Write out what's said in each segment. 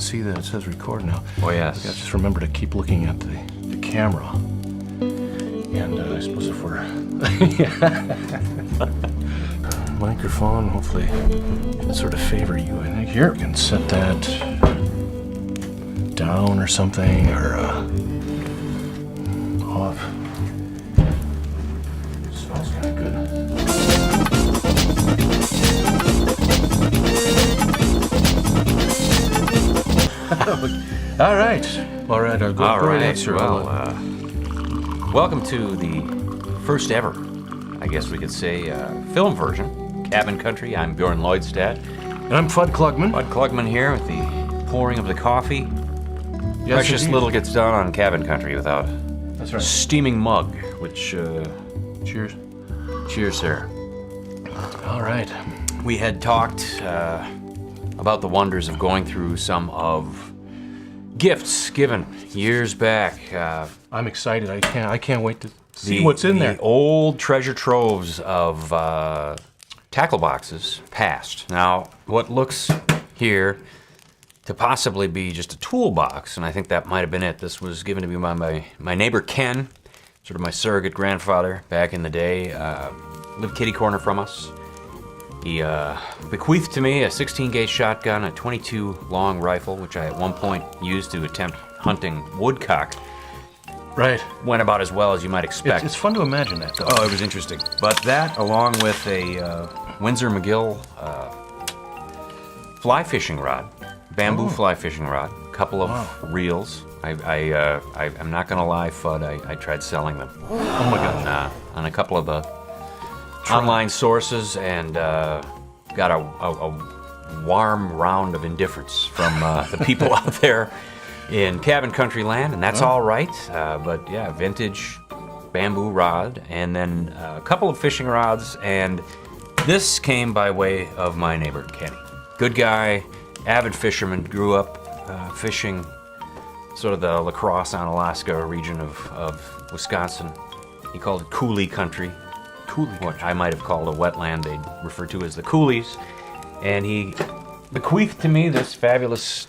see that it says record now. Oh, yes. I gotta just remember to keep looking at the camera. And I suppose if we're... microphone, hopefully can sort of favor you. I think here we can set that down or something, or off. Smells kind of good. All right. I'll go. All right. Sir. Well, welcome to the first ever, I guess we could say, film version, Cabin Country. I'm Bjorn Lloydstad. And I'm Fudd Klugman. Fudd Klugman here with the pouring of the coffee. Yes, Precious indeed. little gets done on Cabin Country without That's right. steaming mug, which, Cheers. cheers, sir. All right. We had talked about the wonders of going through some of gifts given years back. I'm excited. I can't wait to see what's in there. The old treasure troves of tackle boxes past. Now, what looks here to possibly be just a toolbox, and I think that might have been it. This was given to me by my neighbor Ken, sort of my surrogate grandfather back in the day. Lived kitty corner from us. He bequeathed to me a 16-gauge shotgun, a 22 long rifle, which I at one point used to attempt hunting woodcock. Right. Went about as well as you might expect. It's fun to imagine that, though. Oh, it was interesting. But that, along with a Windsor McGill fly fishing rod, bamboo fly fishing rod, a couple of reels. I'm not gonna lie, Fudd, I tried selling them. Oh my gosh. On a couple of the online sources, and got a warm round of indifference from the people out there in cabin country land, and that's all right. But yeah, vintage bamboo rod, and then a couple of fishing rods, and this came by way of my neighbor Kenny. Good guy, avid fisherman, grew up fishing sort of the La Crosse, Alaska region of Wisconsin. He called it coulee country. What I might have called a wetland, they'd refer to as the coulees. And he bequeathed to me this fabulous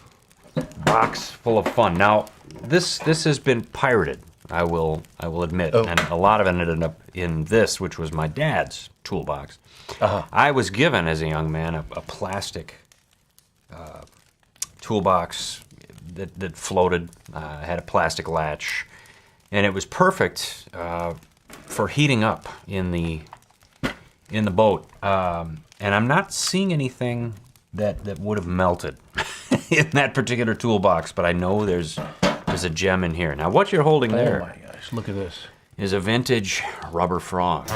box full of fun. Now, this has been pirated, I will admit, and a lot of it ended up in this, which was my dad's toolbox. I was given, as a young man, a plastic toolbox that floated, had a plastic latch, and it was perfect for heating up in the boat, and I'm not seeing anything that would have melted in that particular toolbox, but I know there's a gem in here. Now, what you're holding there, Oh my gosh, look at this. is a vintage rubber frog.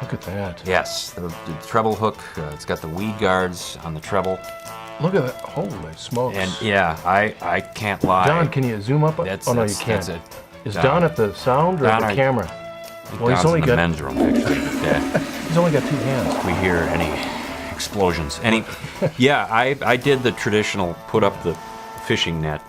Look at that. Yes, the treble hook. It's got the weed guards on the treble, Look at that. Holy smokes. and yeah, I can't lie. Don, can you zoom up? That's- oh, no, that's- you can't. that's it. Is Don. Don at the sound or Don, at the are- camera? Well, he's Don's only in the got men's room, actually. Yeah. he's only got two hands. We hear any explosions. Yeah, I did the traditional put up the fishing net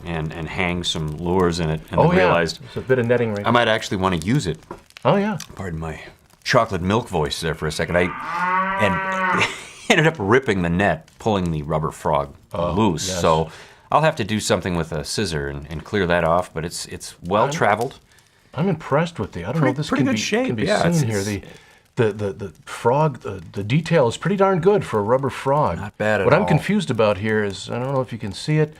and hang some lures in it, and then realized There's a bit of netting right I might actually want to use it. Oh yeah. Pardon my chocolate milk voice there for a second. I ended up ripping the net, pulling the rubber frog loose. yes. So I'll have to do something with a scissor and clear that off. But it's well traveled. I'm impressed with the. I don't know if this Pretty can good be, shape, can be yeah, seen it's- here. The frog, the detail is pretty darn good for a rubber frog. Not bad at What I'm all. confused about here is, I don't know if you can see it,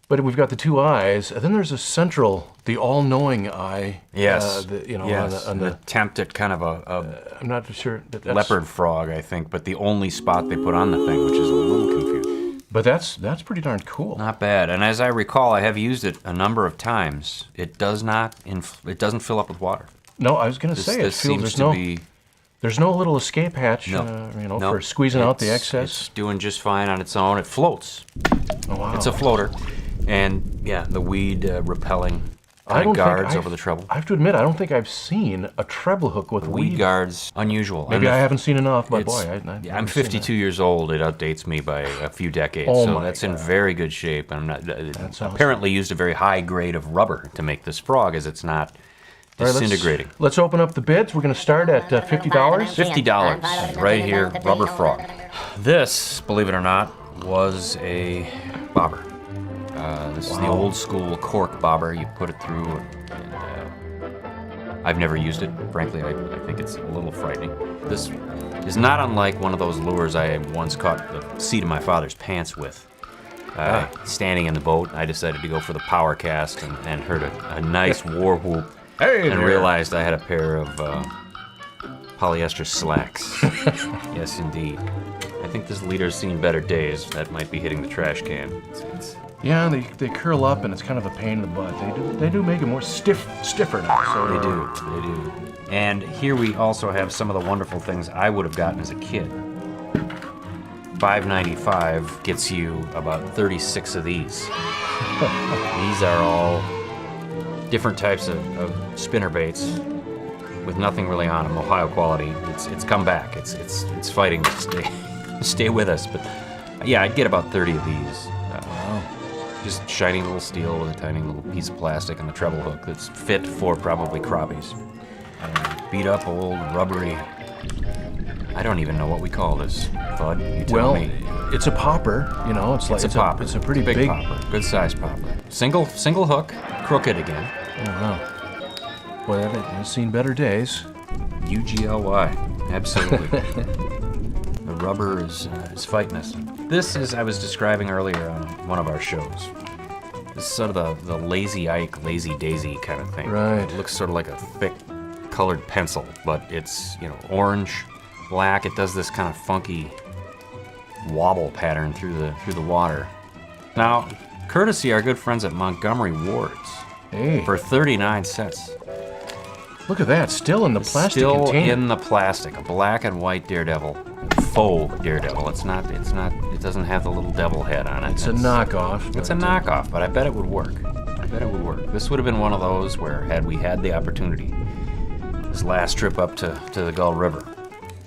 but we've got the two eyes, and then there's a central, the all-knowing eye. Yes. On an the attempt at kind of a I'm not sure. That's, leopard frog, I think, but the only spot they put on the thing, which is a little confusing. But that's pretty darn cool. Not bad. And as I recall, I have used it a number of times. It doesn't fill up with water. No, I was going to This, say, it this feels seems there's to be there's no little escape hatch, No. No, for squeezing out the it's- excess. It's doing just fine on its own. It floats. Oh, wow. It's a floater, and yeah, the weed repelling I kind don't of think guards I've- over the treble. I have to admit, I don't think I've seen a treble hook with Weed guards, unusual. Maybe And I haven't seen enough, but it's- boy, yeah, I'm 52 years old. It outdates me by a few decades, Oh so my that's in God. very good shape. I'm not. sounds- Apparently, used a very high grade of rubber to make this frog, as it's not All right, disintegrating. let's open up the bids. We're going to start at $50. $50 right here, rubber frog. This, believe it or not, was a bobber. This is the old school cork bobber. You put it through, and I've never used it. Frankly, I think it's a little frightening. This is not unlike one of those lures I once caught the seat of my father's pants with. Standing in the boat, I decided to go for the power cast and heard a nice war whoop. Hey and there. realized I had a pair of polyester slacks. Yes, indeed. I think this leader's seen better days. That might be hitting the trash can. Yeah, they curl up, and it's kind of a pain in the butt. They do make it more stiffer now. So They do. And here we also have some of the wonderful things I would have gotten as a kid. $5.95 gets you about 36 of these. These are all different types of spinner baits with nothing really on them. Ohio quality. It's come back. It's fighting to stay with us. But yeah, I'd get about 30 of these. Wow. Just shiny little steel with a tiny little piece of plastic and the treble hook that's fit for probably crappies. Beat up old rubbery. I don't even know what we call this, Bud. You tell me. It's a popper. You know, it's like It's a popper. It's a pretty big popper. Good size popper. Single hook, crooked again. Oh wow. Well, I've seen better days. UGLY. Absolutely. The rubber is fighting us. This is, I was describing earlier on one of our shows. This is sort of the Lazy Ike, Lazy Daisy kind of thing. Right. It looks sort of like a thick colored pencil, but it's, orange, black. It does this kind of funky wobble pattern through the water. Now, courtesy our good friends at Montgomery Ward's, Hey, for 39 cents. look at that. Still in the plastic Still container. in the plastic, a black and white Daredevil, faux Daredevil. It doesn't have the little devil head on it. It's a knockoff. It's a knockoff, but I bet it would work. This would have been one of those where, had we had the opportunity, this last trip up to the Gull River,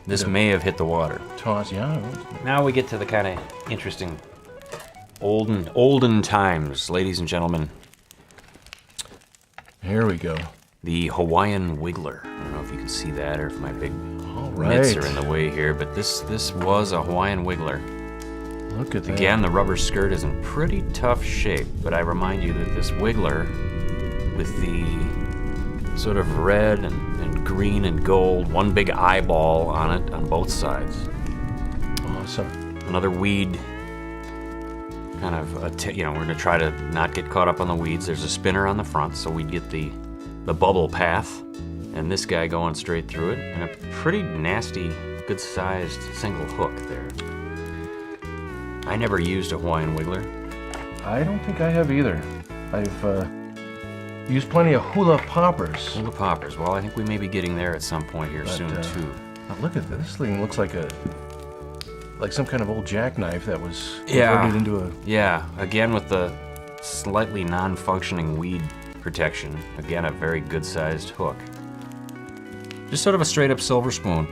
this may have hit the water. Toss, yeah. Now we get to the kind of interesting olden times, ladies and gentlemen. Here we go. The Hawaiian Wiggler. I don't know if you can see that or if my big All mitts right. are in the way here, but this was a Hawaiian Wiggler. Look at that. Again, the rubber skirt is in pretty tough shape, but I remind you that this Wiggler, with the sort of red and green and gold, one big eyeball on it on both sides. Awesome. Another weed kind of, we're going to try to not get caught up on the weeds. There's a spinner on the front, so we'd get the bubble path, and this guy going straight through it, and a pretty nasty, good-sized single hook there. I never used a Hawaiian Wiggler. I don't think I have either. I've used plenty of hula poppers. Hula poppers. Well, I think we may be getting there at some point here soon, too. But look at this. This thing looks like some kind of old jackknife that was converted into a... Yeah, again with the slightly non-functioning weed protection. Again, a very good-sized hook. Just sort of a straight-up silver spoon.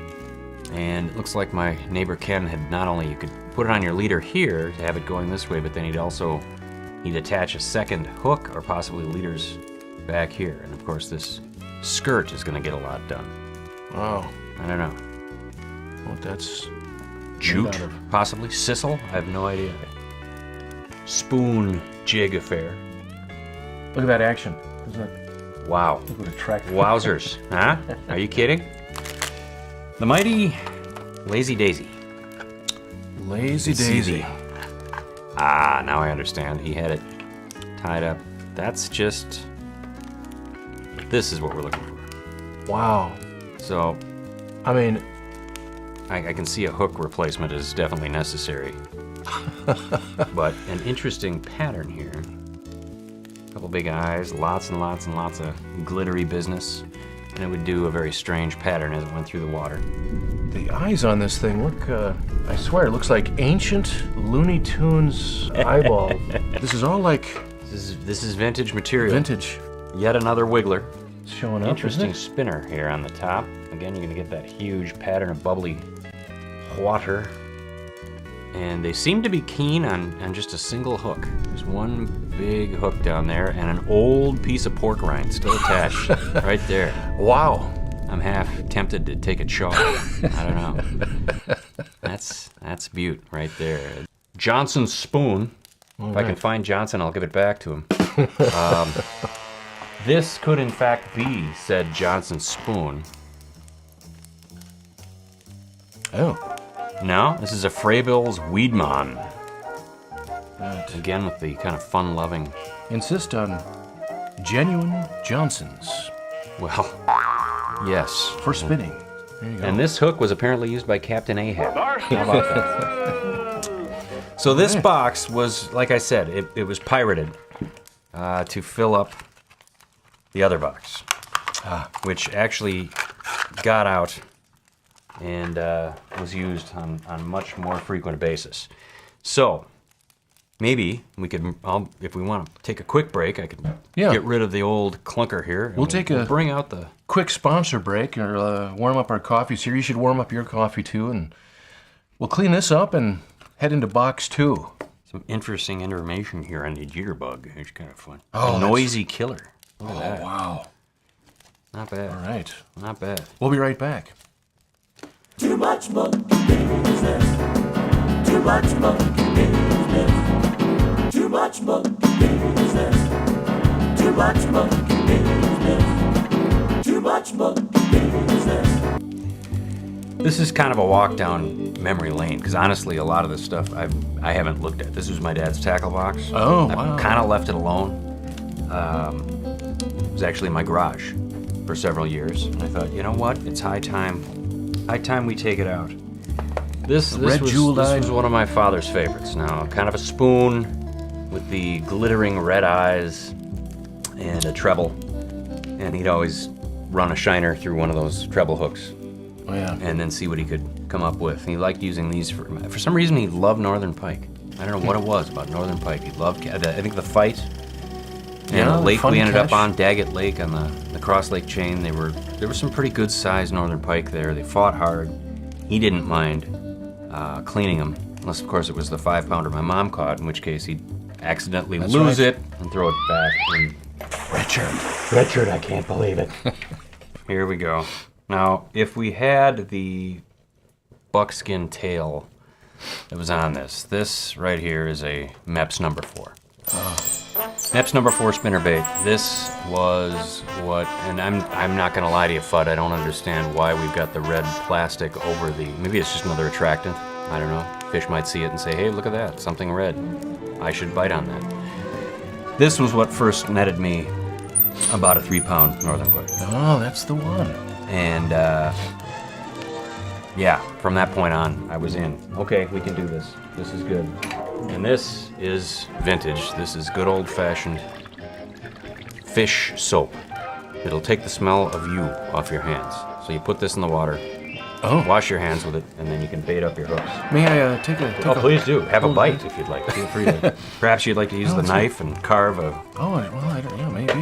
And it looks like my neighbor Ken had not only, you could put it on your leader here to have it going this way, but then he'd attach a second hook or possibly leaders back here. And of course this skirt is going to get a lot done. Wow. I don't know. Well, that's... Jute, made out of- possibly. Sissel, I have no idea. Spoon jig affair. Look at that action. Isn't that... Wow. Look what a track... Wowzers. Huh? Are you kidding? The mighty Lazy Daisy. Lazy See Daisy. the- Ah, now I understand. He had it tied up. That's just... This is what we're looking for. Wow. So, I mean, I can see a hook replacement is definitely necessary. But an interesting pattern here. A couple big eyes, lots and lots and lots of glittery business. And it would do a very strange pattern as it went through the water. the eyes on this thing look, I swear, it looks like ancient Looney Tunes eyeball. This is all like This is vintage material. vintage. Yet another wiggler. It's showing up, Interesting isn't spinner here on the top. Again, you're going to get that huge pattern of bubbly water. and they seem to be keen on just a single hook. There's one big hook down there and an old piece of pork rind still attached right there. Wow. I'm half tempted to take a chaw. I don't know. That's Butte right there. Johnson's spoon. If I can find Johnson, I'll give it back to him. This could in fact be said Johnson's spoon. Oh. No, this is a Fraybill's Weedmon. Right. Again with the kind of fun-loving. Insist on genuine Johnsons. Well, yes. For spinning. There you go. And this hook was apparently used by Captain Ahab. How about that? So this box was, like I said, it was pirated to fill up the other box, which actually got out and was used on a much more frequent basis. So maybe we could, if we want to take a quick break, I could get rid of the old clunker here. We'll bring out the quick sponsor break or warm up our coffees here. You should warm up your coffee too, and we'll clean this up and head into box 2. Some interesting information here on the jitterbug. It's kind of fun. Oh, a noisy killer. Look at Oh, that. wow. Not bad. All right. Not bad. We'll be right back. Too much monkey business. Too much monkey business. Too much monkey business. Too much monkey business. Too much monkey business. This is kind of a walk down memory lane because honestly, a lot of this stuff I haven't looked at. This was my dad's tackle box. Oh, wow. I've kind of left it alone. It was actually in my garage for several years. And I thought, you know what? It's high time we take it out. This was one of my father's favorites. Now, kind of a spoon with the glittering red eyes and a treble. And he'd always run a shiner through one of those treble hooks. Oh, yeah. And then see what he could come up with. And he liked using these for some reason. He loved northern pike. I don't know what it was about northern pike. He loved, I think, the fight. And the lake we ended up on, Daggett Lake, on the Cross Lake chain. There were some pretty good sized northern pike there. They fought hard. He didn't mind cleaning them, unless of course it was the 5-pounder my mom caught, in which case he'd accidentally lose it and throw it back. And Richard, I can't believe it. here we go. Now, if we had the buckskin tail that was on this right here is a MEPS number 4. MEPS number 4 spinnerbait. This was what, and I'm not gonna lie to you, Fudd, I don't understand why we've got the red plastic over maybe it's just another attractant. I don't know. Fish might see it and say, hey, look at that, something red. I should bite on that. This was what first netted me about a 3-pound northern pike. Oh, that's the one. And yeah, from that point on, I was in. Okay, we can do this. This is good. And this is vintage. This is good old-fashioned fish soap. It'll take the smell of you off your hands. So you put this in the water, wash your hands with it, and then you can bait up your hooks. May I take a... Please do. Have a bite if you'd like. Feel free to. Perhaps you'd like to use the knife and carve a... Oh, well, yeah, maybe.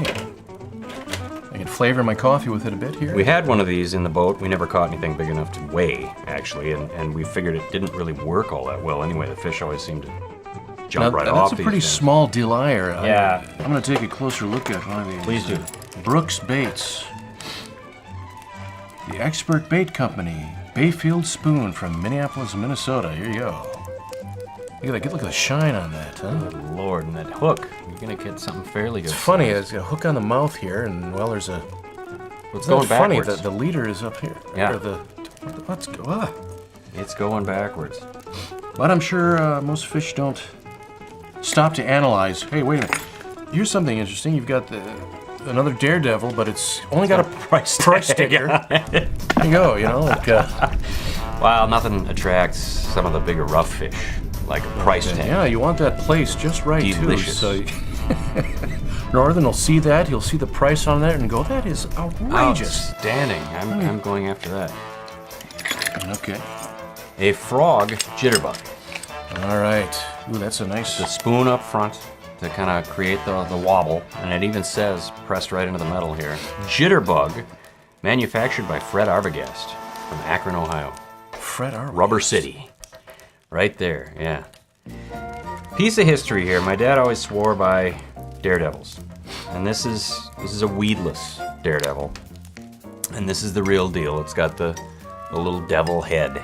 I can flavor my coffee with it a bit here. We had one of these in the boat. We never caught anything big enough to weigh, actually, and we figured it didn't really work all that well anyway. The fish always seemed to jump right off. That's a pretty small delier. Yeah. I'm going to take a closer look at one of these. Please do. Brooks Baits. The Expert Bait Company. Bayfield Spoon from Minneapolis, Minnesota. Here you go. Look at the shine on that, huh? Good Lord, and that hook. You're going to get something fairly good. It's funny, there's a hook on the mouth here, and, well, there's a... It's going funny, backwards. the leader is up here. Yeah. It's going backwards. But I'm sure most fish don't stop to analyze. Hey, wait a minute. Here's something interesting. You've got another daredevil, but it's only got a price sticker. There you go, like... Wow, nothing attracts some of the bigger rough fish like a price tag. Yeah, you want that placed just right, Delicious. too. So Northern will see that. He'll see the price on that and go, that is outrageous. Outstanding. I'm going after that. Okay. A frog jitterbug. All right. Ooh, that's a nice... The spoon up front to kind of create the wobble, and it even says, pressed right into the metal here, Jitterbug, manufactured by Fred Arbogast from Akron, Ohio. Fred Arbogast. Rubber City. Right there, yeah. Piece of history here. My dad always swore by daredevils. And this is a weedless daredevil. And this is the real deal. It's got the little devil head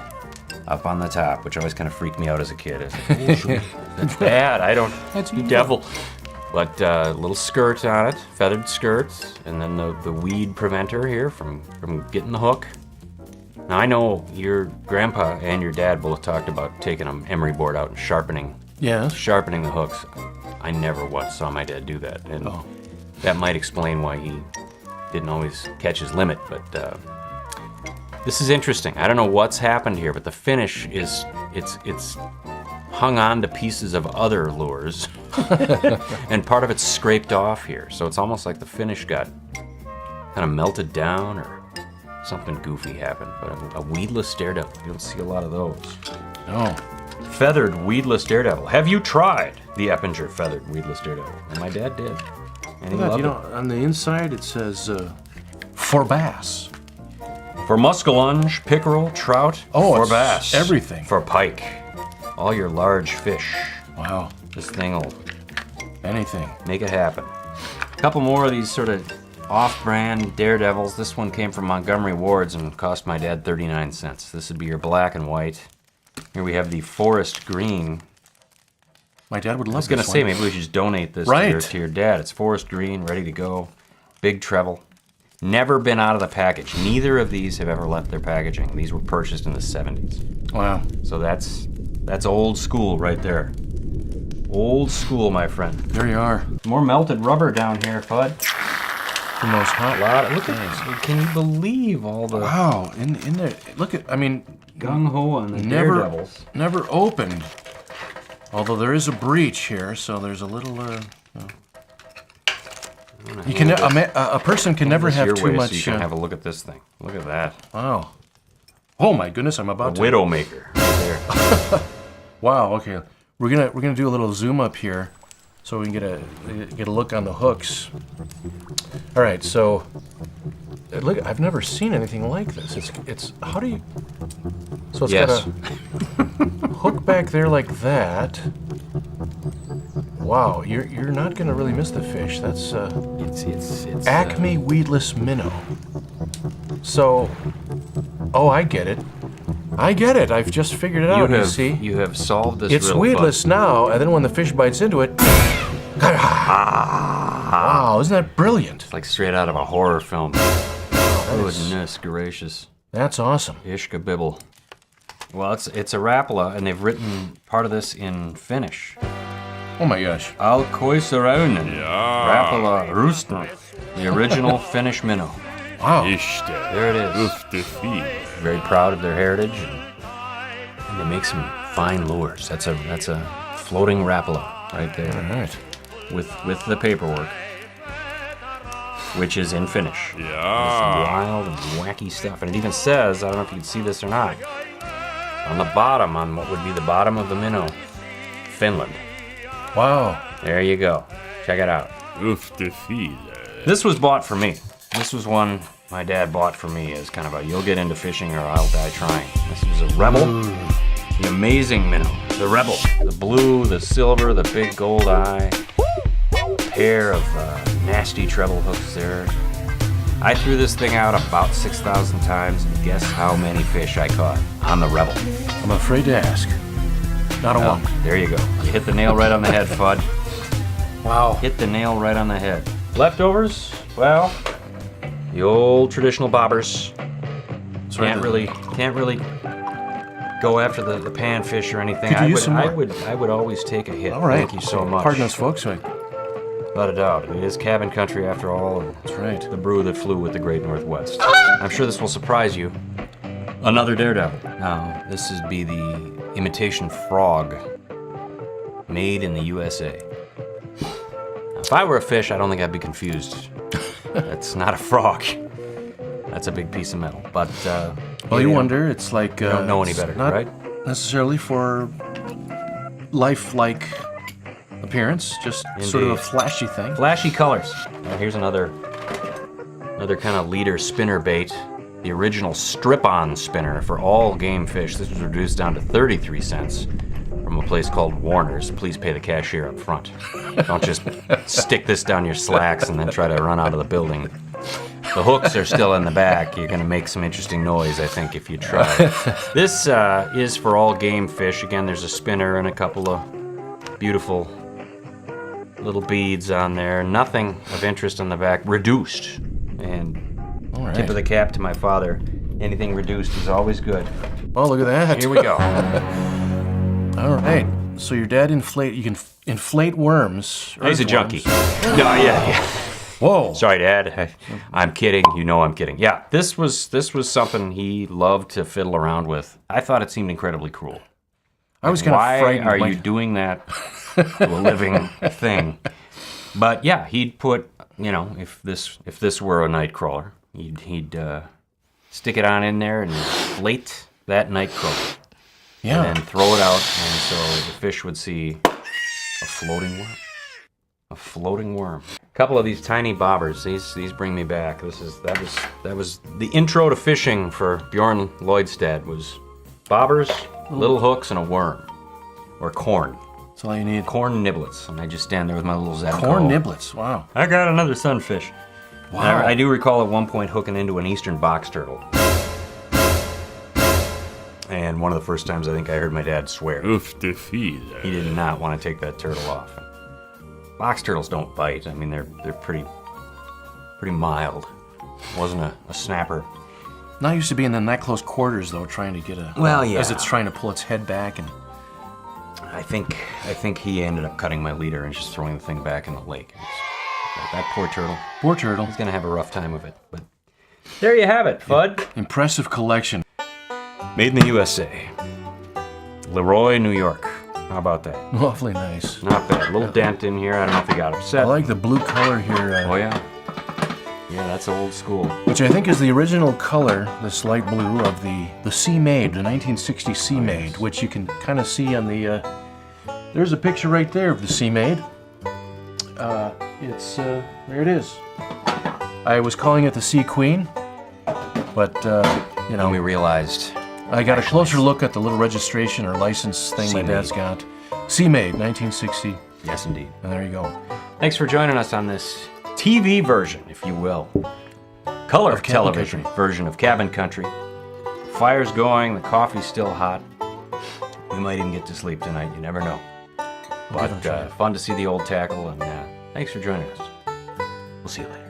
up on the top, which always kind of freaked me out as a kid. I was like, that's bad. I don't. That's devil. But little skirt on it, feathered skirts, and then the weed preventer here from getting the hook. Now I know your grandpa and your dad both talked about taking an emery board out and sharpening the hooks. I never once saw my dad do that, and that might explain why he didn't always catch his limit. But this is interesting. I don't know what's happened here, but the finish is it's hung on to pieces of other lures, and part of it's scraped off here. So it's almost like the finish got kind of melted down, or something goofy happened. But a weedless daredevil, you don't see a lot of those. No. Feathered weedless daredevil. Have you tried the Eppinger feathered weedless daredevil? And my dad did. And he loved it. On the inside it says for bass. For muskellunge, pickerel, trout, for bass. Everything. For pike. All your large fish. Wow. This thing will Anything. make it happen. A couple more of these sort of off-brand daredevils. This one came from Montgomery Ward's and cost my dad 39 cents. This would be your black and white. Here we have the forest green. My dad would love this. I was gonna say maybe we should just donate this to your dad. It's forest green, ready to go. Big treble. Never been out of the package. Neither of these have ever left their packaging. These were purchased in the 70s. Wow. So that's old school right there. Old school, my friend. There you are. More melted rubber down here, Fudd. From those hot Look at this. Can you believe all the Wow. In there. Look at. I mean. gung-ho on the daredevils. Never opened. Although there is a breach here, so there's a little. You can. A person can never have too much. So you can have a look at this thing. Look at that. Wow. Oh my goodness! I'm about A to. Widowmaker. Right there. Wow. Okay. We're gonna do a little zoom up here, so we can get a look on the hooks. All right. So. Look, I've never seen anything like this. It's how do you? So it's got a hook back there like that. Wow, you're not gonna really miss the fish. That's it's Acme weedless minnow. So, I get it. I've just figured it out. You see, you have solved this. It's weedless now, and then when the fish bites into it. Wow, isn't that brilliant? It's like straight out of a horror film. Goodness gracious. That's awesome. Ishka bibble. Well, it's a Rapala, and they've written part of this in Finnish. Oh my gosh. Alkoisaraunen. Rapala Rusten. The original Finnish minnow. Wow. There it is. Very proud of their heritage, and they make some fine lures. That's a floating Rapala right there. All right. With the paperwork, which is in Finnish. Yeah. Some wild and wacky stuff. And it even says, I don't know if you can see this or not, on the bottom, on what would be the bottom of the minnow, Finland. Wow. There you go. Check it out. This was bought for me. This was one my dad bought for me as kind of a, you'll get into fishing or I'll die trying. This was a Rebel. The amazing minnow. The Rebel. The blue, the silver, the big gold eye. Pair of nasty treble hooks there. I threw this thing out about 6,000 times, and guess how many fish I caught on the Rebel? I'm afraid to ask. Not a one. There you go. You hit the nail right on the head, Fudd. Wow. Hit the nail right on the head. Leftovers? Well, the old traditional bobbers. Can't really go after the panfish or anything. Could you use some more? I would always take a hit. All right. Thank you so much. Pardon us, folks. Without a doubt. It is cabin country after all. And That's right. The brew that flew with the great Northwest. I'm sure this will surprise you. Another daredevil. Now, this would be the imitation frog made in the USA. Now, if I were a fish, I don't think I'd be confused. That's not a frog. That's a big piece of metal. But, well, you wonder, it's like... you don't know any better, not right? necessarily for lifelike appearance, just sort of a flashy thing. Flashy colors. Now, here's another kind of leader spinner bait. the original strip-on spinner for all game fish. This was reduced down to 33 cents from a place called Warner's. Please pay the cashier up front. Don't just stick this down your slacks and then try to run out of the building. The hooks are still in the back. You're gonna make some interesting noise, I think, if you try. This is for all game fish. Again, there's a spinner and a couple of beautiful little beads on there. Nothing of interest on the back. Reduced. And tip of the cap to my father. Anything reduced is always good. Oh, look at that. Here we go. All right. So your dad you can inflate worms. He's a junkie. No, yeah. Whoa. Sorry, Dad. I'm kidding. You know I'm kidding. Yeah, this was something he loved to fiddle around with. I thought it seemed incredibly cruel. I was kind of frightened. Why are you doing that to a living thing? But yeah, he'd put, if this were a night crawler, he'd stick it on in there and inflate that night crawler. Yeah. And then throw it out, and so the fish would see a floating worm. A floating worm. A couple of these tiny bobbers. These bring me back. That was the intro to fishing for Bjorn Lloydstad. Was bobbers, little hooks, and a worm, or corn. That's all you need. Corn niblets, and I just stand there with my little Zebco. Corn niblets. Wow. I got another sunfish. Wow. I do recall at one point hooking into an eastern box turtle. And one of the first times I think I heard my dad swear. Oof, defeat. He did not want to take that turtle off. Box turtles don't bite. I mean, they're pretty mild. Wasn't a snapper. Not used to being in that close quarters though, trying to get a. Well, yeah. As it's trying to pull its head back and. I think he ended up cutting my leader and just throwing the thing back in the lake. That poor turtle. Poor turtle. He's gonna have a rough time of it. But there you have it, Fudd. Impressive collection. Made in the USA. Leroy, New York. How about that? Awfully nice. Not bad. A little dent in here. I don't know if he got upset. I like the blue color here. Oh yeah. Yeah, that's old school. Which I think is the original color, this light blue, of the Sea Maid, the 1960 Sea Maid, which you can kind of see on the. There's a picture right there of the Sea Maid. There it is. I was calling it the Sea Queen, but And we realized. I got a closer look at the little registration or license thing my dad's got. Sea Maid, 1960. Yes, indeed. And there you go. Thanks for joining us on this TV version, if you will. Color Of Cabin television Country. version of Cabin Country. Fire's going, the coffee's still hot. We might even get to sleep tonight, you never know. But fun to see the old tackle, and thanks for joining us. We'll see you later.